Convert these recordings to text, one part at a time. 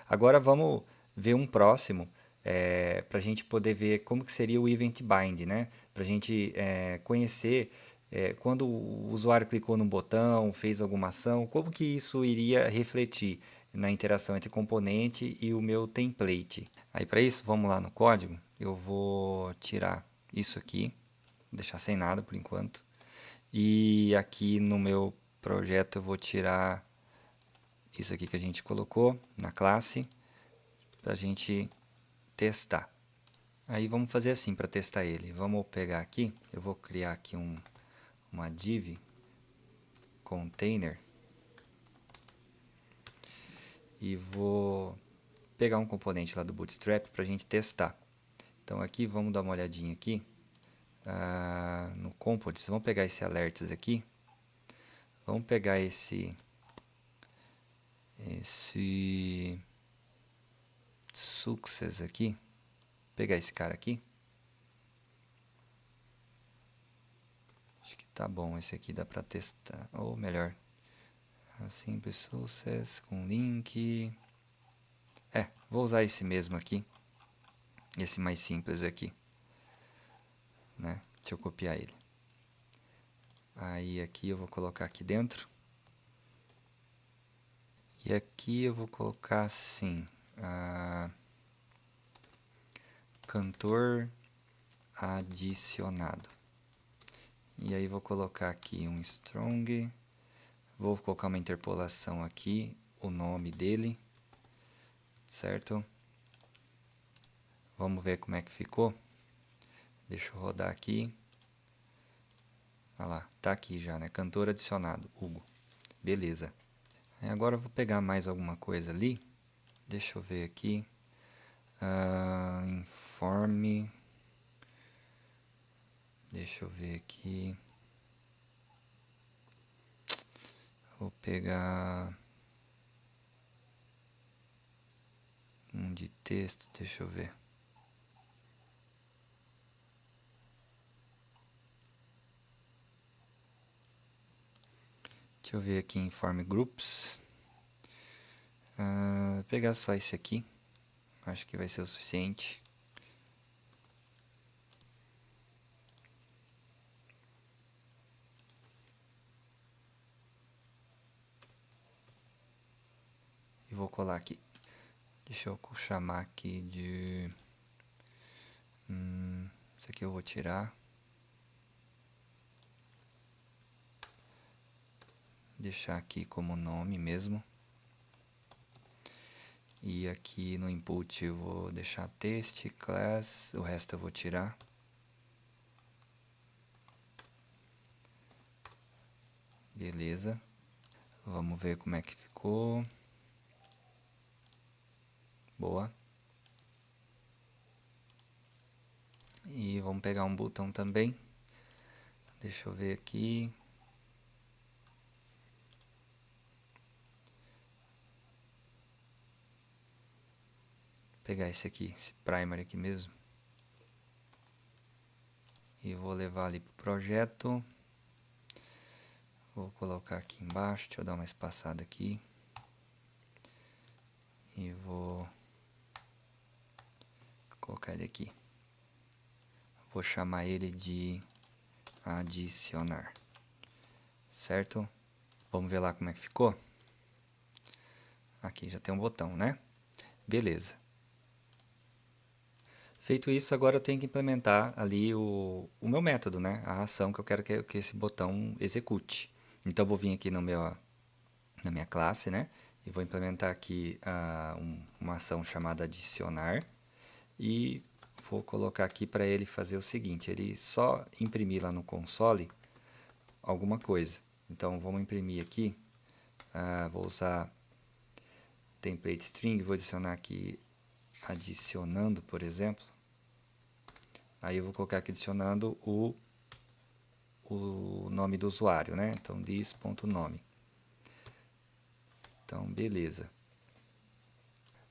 Agora vamos ver um próximo para a gente poder ver como que seria o Event Bind, né? Para a gente conhecer quando o usuário clicou no botão, fez alguma ação, como que isso iria refletir na interação entre componente e o meu template. Aí para isso, vamos lá no código, eu vou tirar isso aqui, deixar sem nada por enquanto. E aqui no meu projeto eu vou tirar isso aqui que a gente colocou na classe para a gente testar. Aí vamos fazer assim para testar ele. Vamos pegar aqui, eu vou criar aqui uma div container e vou pegar um componente lá do Bootstrap para a gente testar. Então aqui vamos dar uma olhadinha aqui no Components. Vamos pegar esse alerts aqui. Vamos pegar esse success aqui. Pegar esse cara aqui. Acho que tá bom, esse aqui dá para testar. Ou melhor, simples success com link. Vou usar esse mesmo aqui. Esse mais simples aqui, né? Deixa eu copiar ele. Aí aqui eu vou colocar aqui dentro. E aqui eu vou colocar assim, cantor adicionado. E aí vou colocar aqui um strong. Vou colocar uma interpolação aqui, o nome dele, certo? Vamos ver como é que ficou. Deixa eu rodar aqui. Olha lá, tá aqui já, né? Cantor adicionado, Hugo. Beleza. Agora eu vou pegar mais alguma coisa ali. Deixa eu ver aqui. Informe. Deixa eu ver aqui. Vou pegar um de texto, deixa eu ver. Deixa eu ver aqui Informe Groups. Vou pegar só esse aqui. Acho que vai ser o suficiente. E vou colar aqui. Deixa eu chamar aqui de... isso aqui eu vou tirar. Deixar aqui como nome mesmo. E aqui no input eu vou deixar test, class, o resto eu vou tirar. Beleza. Vamos ver como é que ficou. Boa. E vamos pegar um botão também. Deixa eu ver aqui. Pegar esse aqui, esse primer aqui mesmo. E vou levar ali para o projeto. Vou colocar aqui embaixo, deixa eu dar uma espaçada aqui. E vou colocar ele aqui. Vou chamar ele de adicionar. Certo? Vamos ver lá como é que ficou. Aqui já tem um botão, né? Beleza. Feito isso, agora eu tenho que implementar ali o meu método, né? A ação que eu quero que esse botão execute. Então, eu vou vir aqui na minha classe, né? E vou implementar aqui uma ação chamada adicionar. E vou colocar aqui para ele fazer o seguinte, ele só imprimir lá no console alguma coisa. Então, vamos imprimir aqui, vou usar template string, vou adicionar aqui adicionando, por exemplo. Aí eu vou colocar aqui adicionando o nome do usuário, né? Então, this.nome. Então, beleza.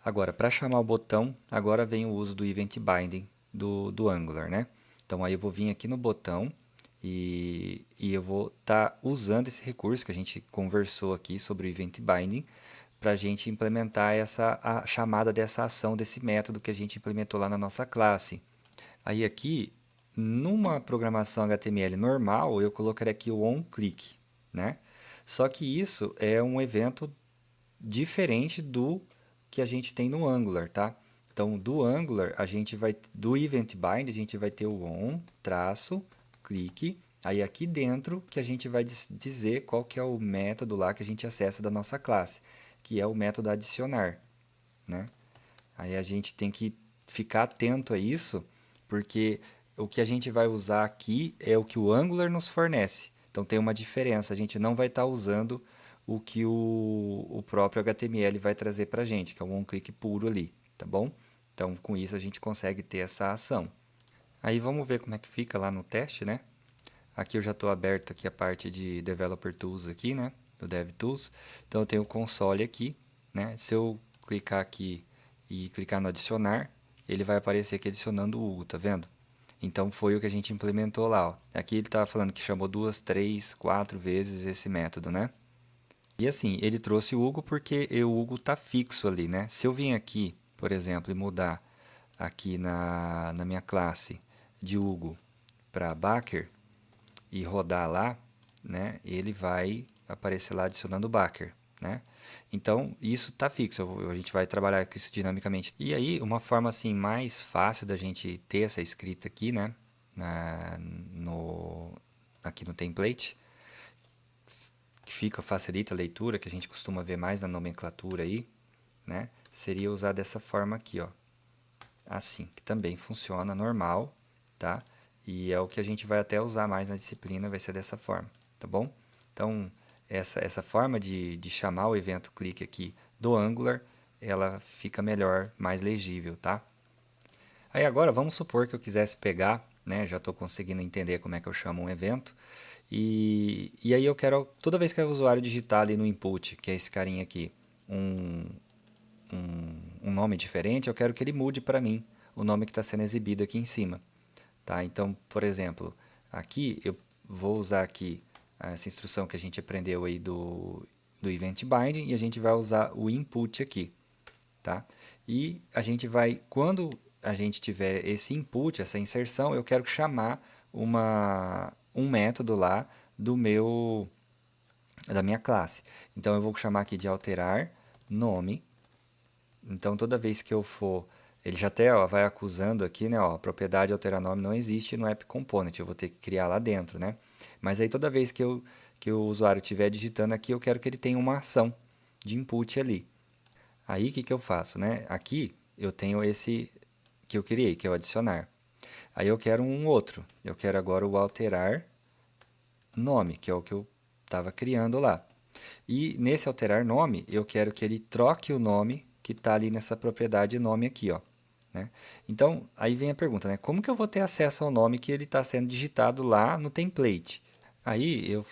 Agora, para chamar o botão, agora vem o uso do Event Binding do Angular, né? Então, aí eu vou vir aqui no botão e eu vou estar usando esse recurso que a gente conversou aqui sobre o Event Binding para a gente implementar a chamada dessa ação, desse método que a gente implementou lá na nossa classe. Aí aqui, numa programação HTML normal, eu colocaria aqui o onClick, né? Só que isso é um evento diferente do que a gente tem no Angular, tá? Então, do Angular, do Event Bind, a gente vai ter o on, traço, clique. Aí aqui dentro que a gente vai dizer qual que é o método lá que a gente acessa da nossa classe, que é o método adicionar, né? Aí a gente tem que ficar atento a isso, porque o que a gente vai usar aqui é o que o Angular nos fornece. Então tem uma diferença, a gente não vai estar usando o que o próprio HTML vai trazer para a gente, que é um one-click puro ali, tá bom? Então com isso a gente consegue ter essa ação. Aí vamos ver como é que fica lá no teste, né? Aqui eu já estou aberto aqui a parte de Developer Tools aqui, né? Do DevTools. Então eu tenho o console aqui, né? Se eu clicar aqui e clicar no adicionar, ele vai aparecer aqui adicionando o Hugo, tá vendo? Então foi o que a gente implementou lá, ó. Aqui ele estava falando que chamou 2, 3, 4 vezes esse método, né? E assim, ele trouxe o Hugo porque o Hugo está fixo ali, né? Se eu vim aqui, por exemplo, e mudar aqui na minha classe de Hugo para Backer, e rodar lá, né, ele vai aparecer lá adicionando o Backer, né? Então, isso está fixo, a gente vai trabalhar com isso dinamicamente. E aí, uma forma assim mais fácil da gente ter essa escrita aqui, né, na, no, aqui no template, que facilita a leitura, que a gente costuma ver mais na nomenclatura aí, né, seria usar dessa forma aqui, ó, assim, que também funciona normal, tá? E é o que a gente vai até usar mais na disciplina, vai ser dessa forma, tá bom? Então, essa forma de chamar o evento clique aqui do Angular, ela fica melhor, mais legível, tá? Aí agora, vamos supor que eu quisesse pegar, né? Já estou conseguindo entender como é que eu chamo um evento. E aí eu quero, toda vez que o usuário digitar ali no input, que é esse carinha aqui, um, um nome diferente, eu quero que ele mude para mim o nome que está sendo exibido aqui em cima. Tá? Então, por exemplo, aqui eu vou usar aqui essa instrução que a gente aprendeu aí do Event Binding e a gente vai usar o input aqui. Tá? E a gente vai, quando a gente tiver esse input, essa inserção, eu quero chamar um método lá da minha classe. Então eu vou chamar aqui de alterar nome. Então, toda vez que eu for, ele já até ó, vai acusando aqui, né? Ó, propriedade alterar nome não existe no App Component, eu vou ter que criar lá dentro, né? Mas aí toda vez que o usuário estiver digitando aqui, eu quero que ele tenha uma ação de input ali. Aí o que eu faço, né? Aqui eu tenho esse que eu criei, que é o adicionar. Aí eu quero um outro, eu quero agora o alterar nome, que é o que eu estava criando lá. E nesse alterar nome, eu quero que ele troque o nome que está ali nessa propriedade nome aqui, ó, né? Então, aí vem a pergunta, né? Como que eu vou ter acesso ao nome que ele está sendo digitado lá no template? Aí,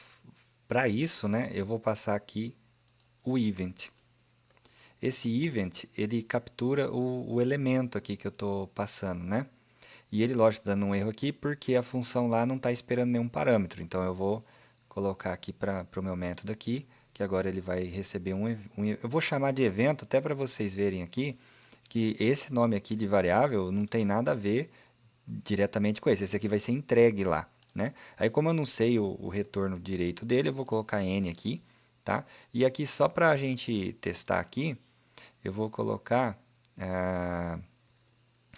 para isso, né, eu vou passar aqui o event. Esse event, ele captura o elemento aqui que eu estou passando, né? E ele, lógico, dando um erro aqui porque a função lá não está esperando nenhum parâmetro. Então, eu vou colocar aqui para o meu método aqui, que agora ele vai receber eu vou chamar de evento até para vocês verem aqui que esse nome aqui de variável não tem nada a ver diretamente com esse. Esse aqui vai ser entregue lá, né? Aí como eu não sei o retorno direito dele, eu vou colocar n aqui, tá? E aqui só para a gente testar aqui, eu vou colocar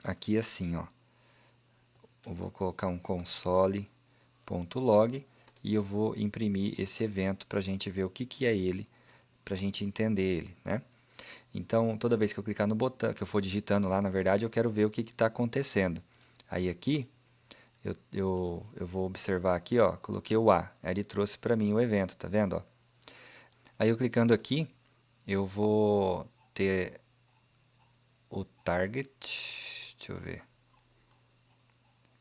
aqui assim, ó. Eu vou colocar um console.log e eu vou imprimir esse evento para a gente ver o que é ele, para a gente entender ele, né? Então, toda vez que eu clicar no botão, que eu for digitando lá, na verdade, eu quero ver o que está acontecendo. Aí aqui, eu vou observar aqui, ó, coloquei o A, aí ele trouxe para mim o evento, tá vendo? Ó? Aí eu clicando aqui, eu vou ter o target, deixa eu ver,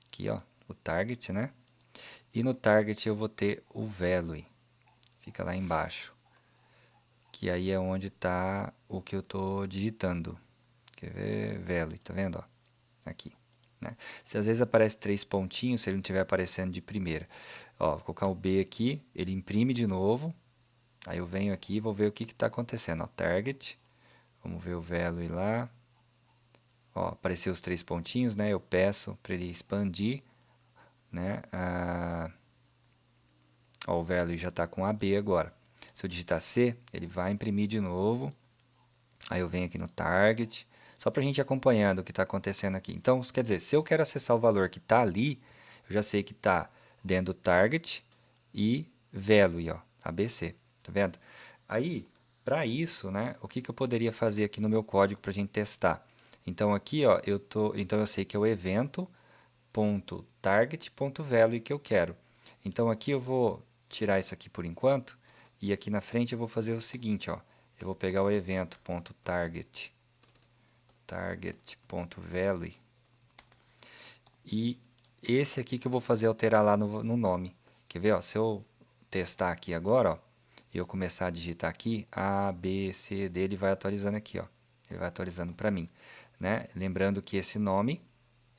aqui ó, o target, né? E no target eu vou ter o value, fica lá embaixo, que aí é onde está o que eu estou digitando. Quer ver? Value, tá vendo? Ó, aqui. Né? Se às vezes aparece 3 pontinhos, se ele não estiver aparecendo de primeira. Ó, vou colocar o B aqui, ele imprime de novo, Aí eu venho aqui e vou ver o que está acontecendo. Ó, target, vamos ver o value lá. Ó, apareceu os 3 pontinhos, né? Eu peço para ele expandir, né? Ó, o value já está com AB agora. Se eu digitar C, ele vai imprimir de novo. Aí eu venho aqui no target, só para a gente ir acompanhando o que está acontecendo aqui. Então, quer dizer, se eu quero acessar o valor que está ali, eu já sei que está dentro do target e value, ó, ABC, tá vendo? Aí, para isso, né, o que, que eu poderia fazer aqui no meu código para a gente testar? Então aqui, ó, então eu sei que é o evento.target.value que eu quero. Então aqui eu vou tirar isso aqui por enquanto e aqui na frente eu vou fazer o seguinte, ó. Eu vou pegar o evento.target.value e esse aqui que eu vou fazer alterar lá no nome. Quer ver, ó? Se eu testar aqui agora, ó, e eu começar a digitar aqui, A, B, C dele vai atualizando aqui, ó. Ele vai atualizando para mim, né? Lembrando que esse nome,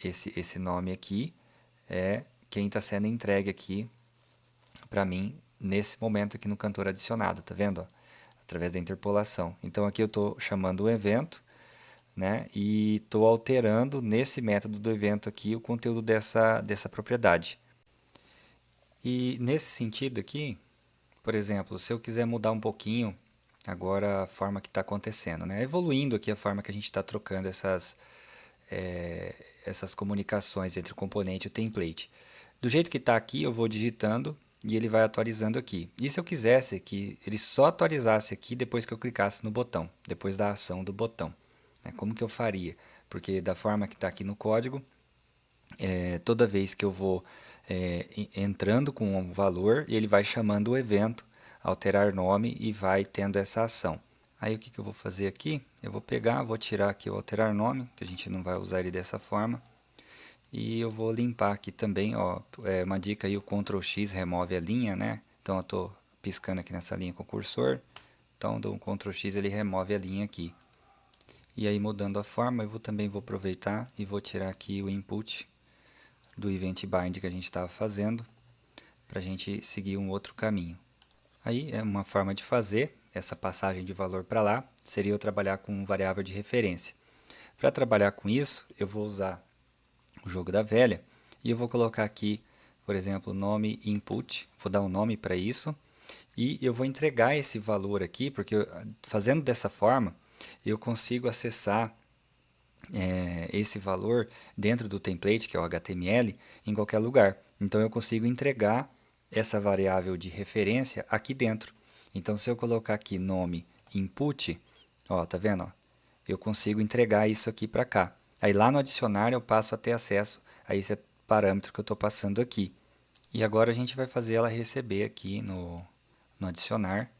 esse nome aqui é quem está sendo entregue aqui para mim nesse momento aqui no cantor adicionado, tá vendo? Ó? Através da interpolação. Então aqui eu estou chamando o evento, né? E estou alterando nesse método do evento aqui o conteúdo dessa propriedade. E nesse sentido aqui, por exemplo, se eu quiser mudar um pouquinho agora a forma que está acontecendo, né? Evoluindo aqui a forma que a gente está trocando é, essas comunicações entre o componente e o template. Do jeito que está aqui, eu vou digitando e ele vai atualizando aqui. E se eu quisesse que ele só atualizasse aqui depois que eu clicasse no botão, depois da ação do botão? Né? Como que eu faria? Porque da forma que está aqui no código, toda vez que eu vou entrando com um valor, ele vai chamando o evento, alterar nome e vai tendo essa ação. Aí o que, que eu vou fazer aqui? Eu vou pegar, vou tirar aqui o alterar nome, que a gente não vai usar ele dessa forma. E eu vou limpar aqui também, ó, uma dica aí, o Ctrl X remove a linha, né? Então eu estou piscando aqui nessa linha com o cursor, então dou um Ctrl X, ele remove a linha aqui. E aí mudando a forma, também vou aproveitar e vou tirar aqui o input do Event Bind que a gente estava fazendo, para a gente seguir um outro caminho. Aí é uma forma de fazer essa passagem de valor para lá, seria eu trabalhar com variável de referência. Para trabalhar com isso, eu vou usar o jogo da velha e eu vou colocar aqui, por exemplo, nome input, vou dar um nome para isso e eu vou entregar esse valor aqui, porque fazendo dessa forma eu consigo acessar esse valor dentro do template, que é o HTML, em qualquer lugar. Então eu consigo entregar essa variável de referência aqui dentro. Então se eu colocar aqui nome input, ó, tá vendo? Ó? Eu consigo entregar isso aqui para cá. Aí lá no adicionar eu passo a ter acesso a esse parâmetro que eu estou passando aqui. E agora a gente vai fazer ela receber aqui no adicionar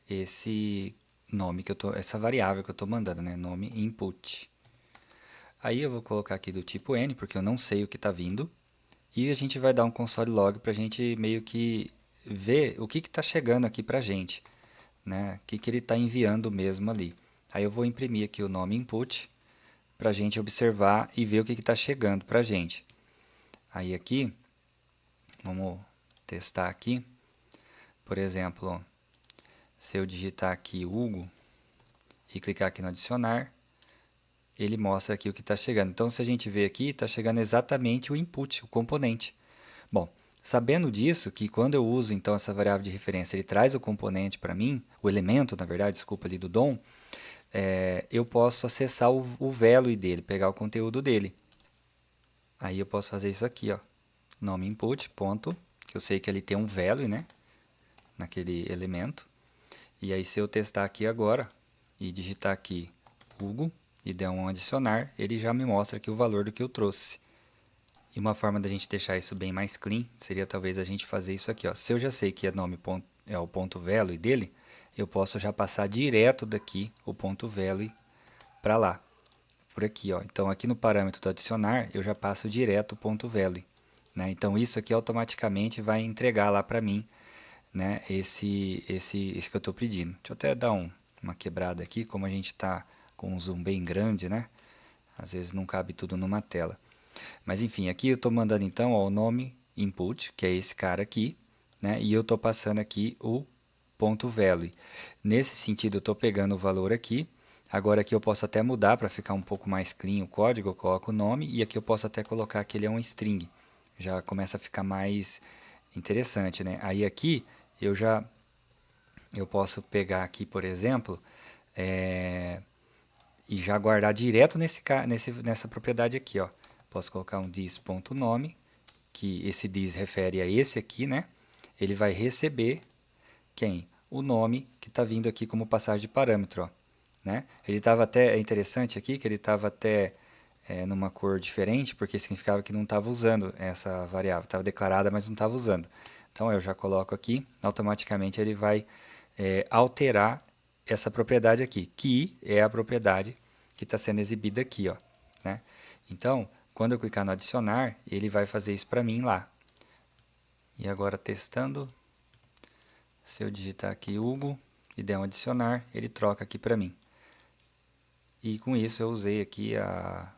esse nome que eu tô, essa variável que eu estou mandando, né? Nome input. Aí eu vou colocar aqui do tipo N, porque eu não sei o que está vindo. E a gente vai dar um console log para a gente meio que ver o que está chegando aqui para a gente. Né? O que ele está enviando mesmo ali. Aí eu vou imprimir aqui o nome input para a gente observar e ver o que está chegando para a gente. Aí aqui, vamos testar aqui. Por exemplo, se eu digitar aqui Hugo e clicar aqui no adicionar, ele mostra aqui o que está chegando. Então, se a gente ver aqui, está chegando exatamente o input, o componente. Bom, sabendo disso, que quando eu uso então essa variável de referência, ele traz o componente para mim, o elemento, na verdade, desculpa, ali do DOM, eu posso acessar o value dele, pegar o conteúdo dele. Aí eu posso fazer isso aqui, ó, nome input, ponto, que eu sei que ele tem um value, né, naquele elemento. E aí se eu testar aqui agora e digitar aqui Google e der um adicionar, ele já me mostra aqui o valor do que eu trouxe. E uma forma da gente deixar isso bem mais clean seria talvez a gente fazer isso aqui, ó. Se eu já sei que é o ponto value dele, eu posso já passar direto daqui o ponto value para lá, por aqui, ó. Então aqui no parâmetro do adicionar eu já passo direto o ponto value, né? Então isso aqui automaticamente vai entregar lá para mim, né? Esse que eu estou pedindo. Deixa eu até dar uma quebrada aqui, como a gente está com um zoom bem grande, né? Às vezes não cabe tudo numa tela. Mas enfim, aqui eu estou mandando então ó, o nome input, que é esse cara aqui, né? E eu estou passando aqui o this.value. Nesse sentido, eu estou pegando o valor aqui. Agora aqui eu posso até mudar para ficar um pouco mais clean o código, eu coloco o nome e aqui eu posso até colocar que ele é um string. Já começa a ficar mais interessante, né? Aí aqui eu posso pegar aqui, por exemplo, e já guardar direto nessa propriedade aqui, ó. Posso colocar um this.nome, que esse this refere a esse aqui, né? Ele vai receber quem? O nome que está vindo aqui como passagem de parâmetro, ó, né? Ele estava até, é interessante aqui que ele estava até numa cor diferente, porque significava que não estava usando essa variável, estava declarada, mas não estava usando. Então eu já coloco aqui, automaticamente ele vai alterar essa propriedade aqui, que é a propriedade que está sendo exibida aqui, ó, né? Então, quando eu clicar no adicionar, ele vai fazer isso para mim lá. E agora testando, se eu digitar aqui Hugo e der um adicionar, ele troca aqui para mim. E com isso eu usei aqui a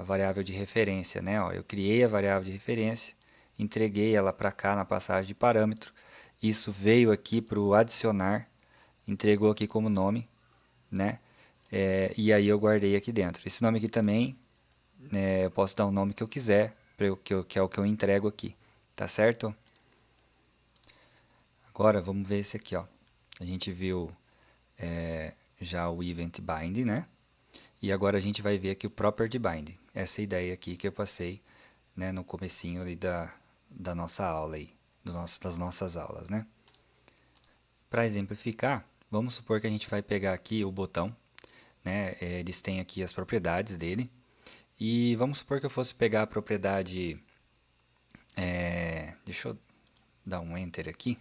variável de referência, né? Ó, eu criei a variável de referência, entreguei ela para cá na passagem de parâmetro, isso veio aqui para o adicionar, entregou aqui como nome, né? E aí eu guardei aqui dentro. Esse nome aqui também, eu posso dar o nome que eu quiser, que é o que eu entrego aqui, tá certo? Agora vamos ver esse aqui, ó. A gente viu já o Event Bind, né? E agora a gente vai ver aqui o Property Bind. Essa ideia aqui que eu passei, né, no comecinho ali da nossa aula aí, das nossas aulas, né? Para exemplificar, vamos supor que a gente vai pegar aqui o botão, né? Eles têm aqui as propriedades dele. E vamos supor que eu fosse pegar a propriedade, deixa eu dar um Enter aqui,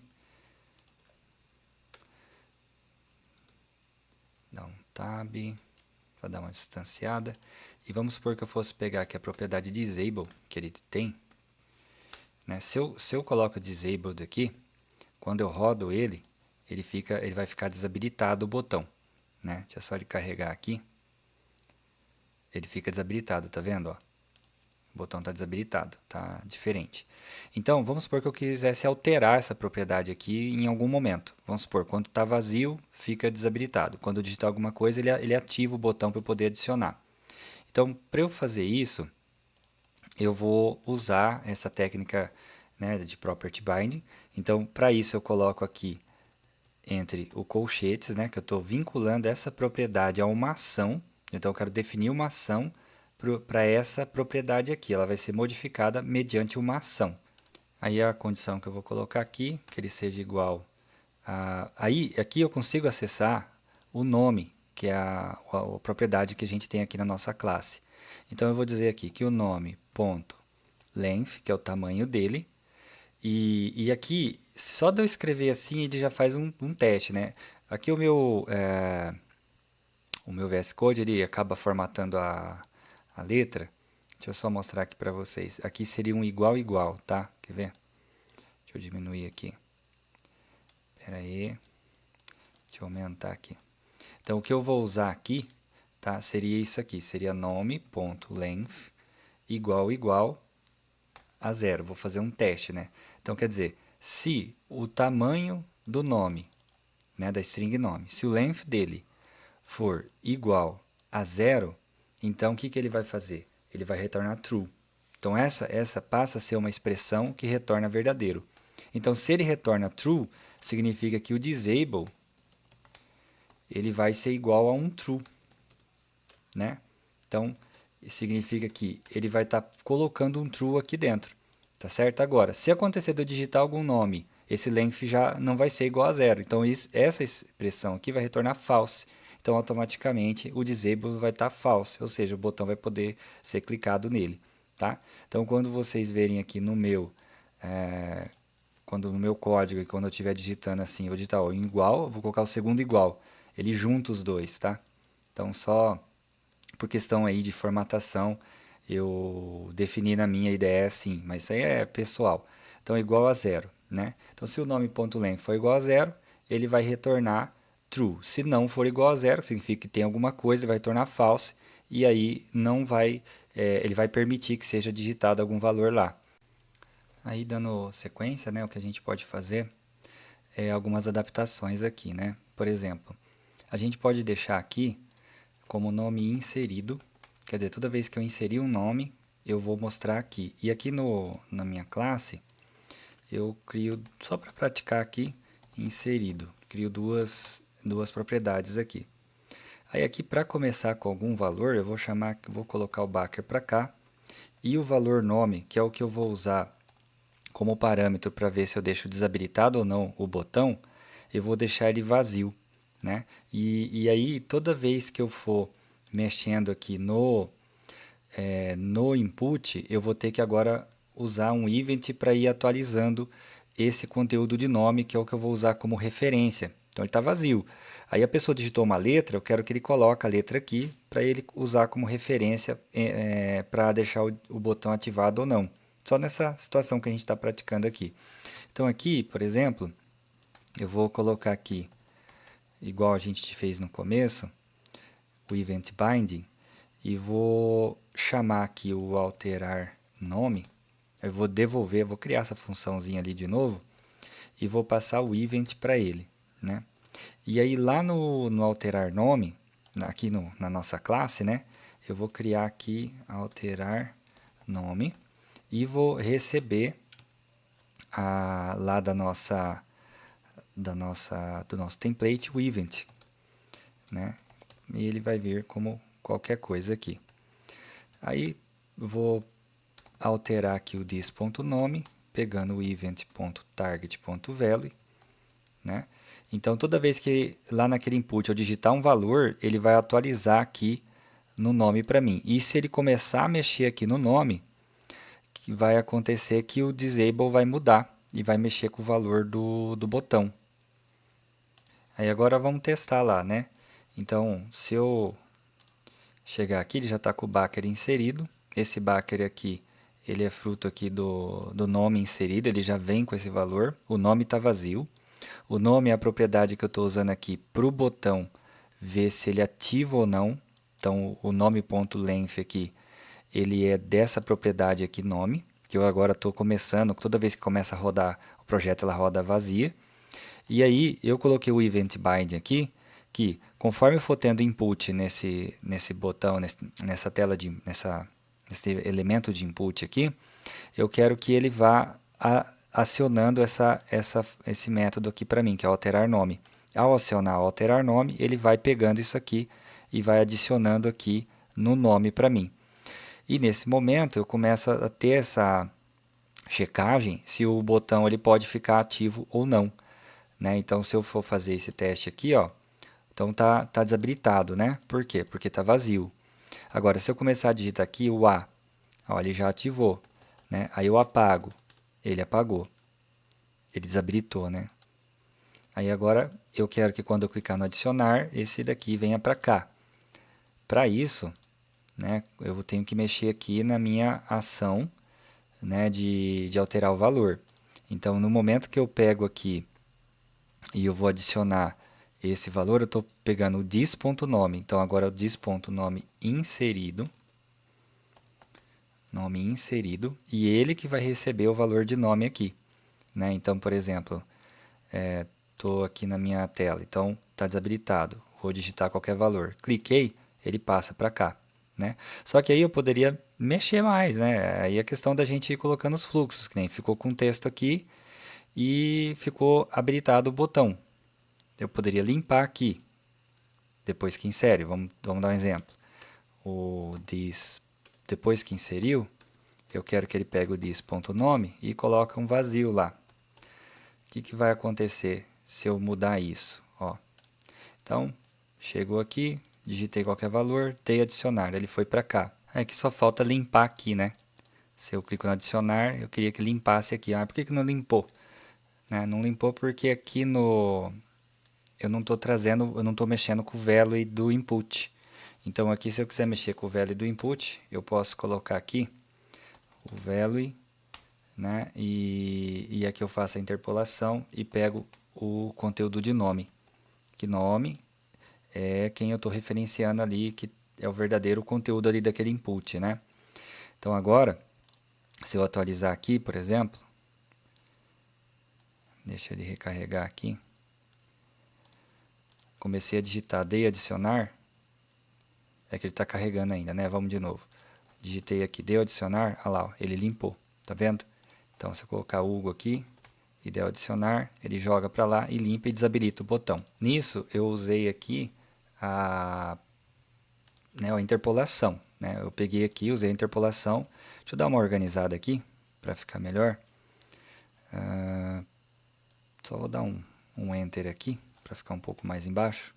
dar um Tab, para dar uma distanciada. E vamos supor que eu fosse pegar aqui a propriedade Disable, que ele tem, né? Se eu coloco Disabled aqui, quando eu rodo ele, ele vai ficar desabilitado o botão, né? Deixa só ele carregar aqui. Ele fica desabilitado, tá vendo, ó? O botão está desabilitado, tá diferente. Então, vamos supor que eu quisesse alterar essa propriedade aqui em algum momento. Vamos supor, quando está vazio, fica desabilitado. Quando eu digitar alguma coisa, ele ativa o botão para eu poder adicionar. Então, para eu fazer isso, eu vou usar essa técnica, né, de Property Binding. Então, para isso, eu coloco aqui entre o colchetes, né, que eu estou vinculando essa propriedade a uma ação. Então, eu quero definir uma ação para essa propriedade aqui. Ela vai ser modificada mediante uma ação. Aí a condição que eu vou colocar aqui, que ele seja igual a... Aí, aqui eu consigo acessar o nome, que é a propriedade que a gente tem aqui na nossa classe. Então, eu vou dizer aqui que o nome, ponto, length, que é o tamanho dele, e aqui, só de eu escrever assim, ele já faz um teste, né? Aqui o meu VS Code, ele acaba formatando a letra. Deixa eu só mostrar aqui para vocês. Aqui seria um igual, igual, tá? Quer ver? Deixa eu diminuir aqui. Espera aí. Deixa eu aumentar aqui. Então, o que eu vou usar aqui, tá? Seria isso aqui. Seria nome.length igual, igual a zero. Vou fazer um teste, né? Então, quer dizer, se o tamanho do nome, né, da string nome, se o length dele for igual a zero, então o que ele vai fazer? Ele vai retornar true. Então essa passa a ser uma expressão que retorna verdadeiro. Então se ele retorna true, significa que o disable ele vai ser igual a um true, né? Então significa que ele vai estar colocando um true aqui dentro, tá certo? Agora, se acontecer de eu digitar algum nome, esse length já não vai ser igual a zero. Então essa expressão aqui vai retornar false. Então, automaticamente, o disable vai estar false, ou seja, o botão vai poder ser clicado nele, tá? Então, quando vocês verem aqui no no meu código, e quando eu estiver digitando assim, eu vou digitar o igual, vou colocar o segundo igual, ele junta os dois, tá? Então, só por questão aí de formatação, eu defini na minha IDE assim, mas isso aí é pessoal. Então, igual a zero, né? Então, se o nome.length for igual a zero, ele vai retornar true. Se não for igual a zero, significa que tem alguma coisa, ele vai retornar false, e aí não vai, ele vai permitir que seja digitado algum valor lá. Aí, dando sequência, né, o que a gente pode fazer, algumas adaptações aqui, né? Por exemplo, a gente pode deixar aqui como nome inserido, quer dizer, toda vez que eu inserir um nome, eu vou mostrar aqui. E aqui na minha classe, eu crio, só para praticar aqui, inserido. Crio duas propriedades aqui. Aí aqui, para começar com algum valor, eu vou colocar o Backer para cá. E o valor nome, que é o que eu vou usar como parâmetro para ver se eu deixo desabilitado ou não o botão, eu vou deixar ele vazio, né? E aí, toda vez que eu for mexendo aqui no input, eu vou ter que agora usar um event para ir atualizando esse conteúdo de nome, que é o que eu vou usar como referência. Então ele está vazio. Aí a pessoa digitou uma letra, eu quero que ele coloque a letra aqui para ele usar como referência para deixar o botão ativado ou não. Só nessa situação que a gente está praticando aqui. Então aqui, por exemplo, eu vou colocar aqui, igual a gente fez no começo, o event binding, e vou chamar aqui o alterar nome. Eu vou devolver, vou criar essa funçãozinha ali de novo e vou passar o event para ele, né? E aí lá no alterar nome, aqui na nossa classe, né? Eu vou criar aqui alterar nome e vou receber lá do nosso template o event, né? E ele vai vir como qualquer coisa aqui. Aí vou alterar aqui o this.nome, pegando o event.target.value, né? Então, toda vez que lá naquele input eu digitar um valor, ele vai atualizar aqui no nome para mim. E se ele começar a mexer aqui no nome, que vai acontecer que o disable vai mudar e vai mexer com o valor do botão. Aí agora vamos testar lá, né? Então, se eu chegar aqui, ele já está com o Backer inserido. Esse Backer aqui, ele é fruto aqui do nome inserido, ele já vem com esse valor. O nome está vazio. O nome é a propriedade que eu estou usando aqui para o botão ver se ele ativa ou não. Então, o nome.length aqui, ele é dessa propriedade aqui, nome, que eu agora estou começando, toda vez que começa a rodar o projeto, ela roda vazia. E aí, eu coloquei o event bind aqui, que conforme eu for tendo input nesse botão, nessa tela nesse elemento de input aqui, eu quero que ele vá acionando esse método aqui para mim, que é alterar nome. Ao acionar alterar nome, ele vai pegando isso aqui e vai adicionando aqui no nome para mim. E nesse momento eu começo a ter essa checagem se o botão ele pode ficar ativo ou não, né? Então se eu for fazer esse teste aqui, ó, então tá desabilitado, né? Por quê? Porque tá vazio. Agora se eu começar a digitar aqui o A, ó, ele já ativou, né? Aí eu apago, ele apagou, ele desabilitou, né? Aí agora eu quero que quando eu clicar no adicionar, esse daqui venha para cá. Para isso, né, eu tenho que mexer aqui na minha ação, né, de alterar o valor. Então, no momento que eu pego aqui e eu vou adicionar esse valor, eu estou pegando o dis.nome. Então, agora é o dis.nome inserido. Nome inserido. E ele que vai receber o valor de nome aqui, né? Então, por exemplo, estou aqui na minha tela. Então, está desabilitado. Vou digitar qualquer valor. Cliquei, ele passa para cá, né? Só que aí eu poderia mexer mais, né? Aí é questão da gente ir colocando os fluxos, que nem ficou com texto aqui e ficou habilitado o botão. Eu poderia limpar aqui, depois que insere. Vamos dar um exemplo. O this, depois que inseriu, eu quero que ele pegue o this.nome e coloque um vazio lá. O que vai acontecer se eu mudar isso? Ó. Então, chegou aqui, digitei qualquer valor, dei adicionar, ele foi para cá. É que só falta limpar aqui, né? Se eu clico no adicionar, eu queria que limpasse aqui. Ah, por que não limpou? Né? Não limpou porque aqui eu não estou trazendo, eu não estou mexendo com o value do input. Então aqui, se eu quiser mexer com o value do input, eu posso colocar aqui o value, né? E aqui eu faço a interpolação e pego o conteúdo de nome. Que nome é quem eu estou referenciando ali, que é o verdadeiro conteúdo ali daquele input, né? Então agora, se eu atualizar aqui, por exemplo, Deixa ele recarregar aqui. Comecei a digitar dei adicionar. É que ele está carregando ainda, né? Vamos de novo. Digitei aqui dei adicionar. Olha lá, ó, ele limpou. Tá vendo? Então, se eu colocar Hugo aqui e der adicionar, ele joga para lá e limpa e desabilita o botão. Nisso, eu usei aqui a interpolação. Né? Eu peguei aqui, usei a interpolação. Deixa eu dar uma organizada aqui para ficar melhor. Só vou dar um Enter aqui para ficar um pouco mais embaixo,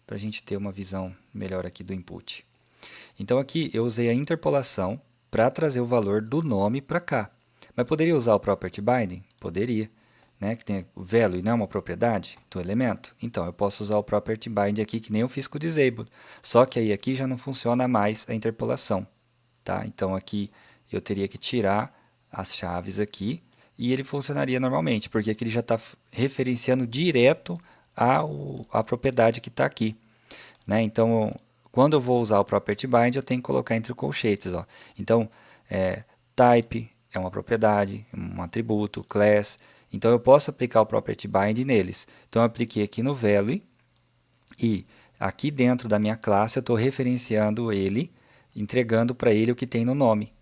para a gente ter uma visão melhor aqui do input. Então aqui eu usei a interpolação para trazer o valor do nome para cá. Mas poderia usar o property binding? Poderia. Né? Que tem o value, não é uma propriedade do elemento. Então eu posso usar o property binding aqui, que nem eu fiz com o disabled. Só que aí aqui já não funciona mais a interpolação. Tá? Então aqui eu teria que tirar as chaves aqui e ele funcionaria normalmente, porque aqui ele já está referenciando direto a propriedade que está aqui. Né? Então, quando eu vou usar o property bind, eu tenho que colocar entre colchetes. Ó. Então, type é uma propriedade, um atributo, class. Então, eu posso aplicar o property bind neles. Então, eu apliquei aqui no value e aqui dentro da minha classe eu estou referenciando ele, entregando para ele o que tem no nome.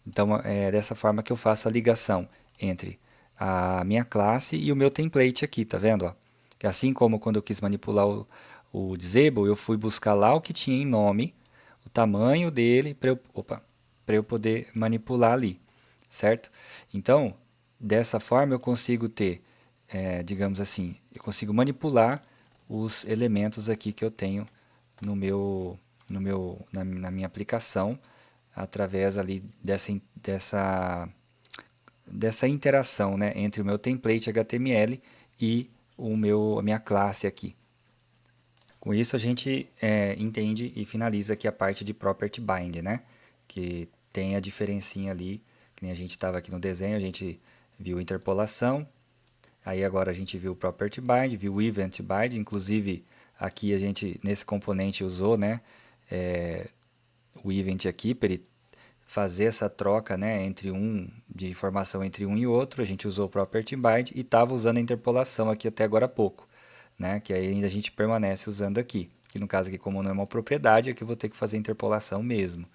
Então, é dessa forma que eu faço a ligação entre a minha classe e o meu template aqui, tá vendo? Ó? Que assim como quando eu quis manipular o disable, eu fui buscar lá o que tinha em nome, o tamanho dele, para eu poder manipular ali, certo? Então, dessa forma eu consigo ter, digamos assim, eu consigo manipular os elementos aqui que eu tenho na minha aplicação, através ali dessa interação, né, entre o meu template HTML e a minha classe aqui. Com isso a gente entende e finaliza aqui a parte de Property Bind, né, que tem a diferencinha ali, que nem a gente estava aqui no desenho, a gente viu interpolação, aí agora a gente viu o Property Bind, viu o Event Bind, inclusive aqui a gente, nesse componente, usou, né, o Event aqui para ele fazer essa troca, né, de informação entre um e outro. A gente usou o property bind e estava usando a interpolação aqui até agora há pouco, né, que aí ainda a gente permanece usando aqui. Que no caso aqui, como não é uma propriedade, aqui eu vou ter que fazer a interpolação mesmo.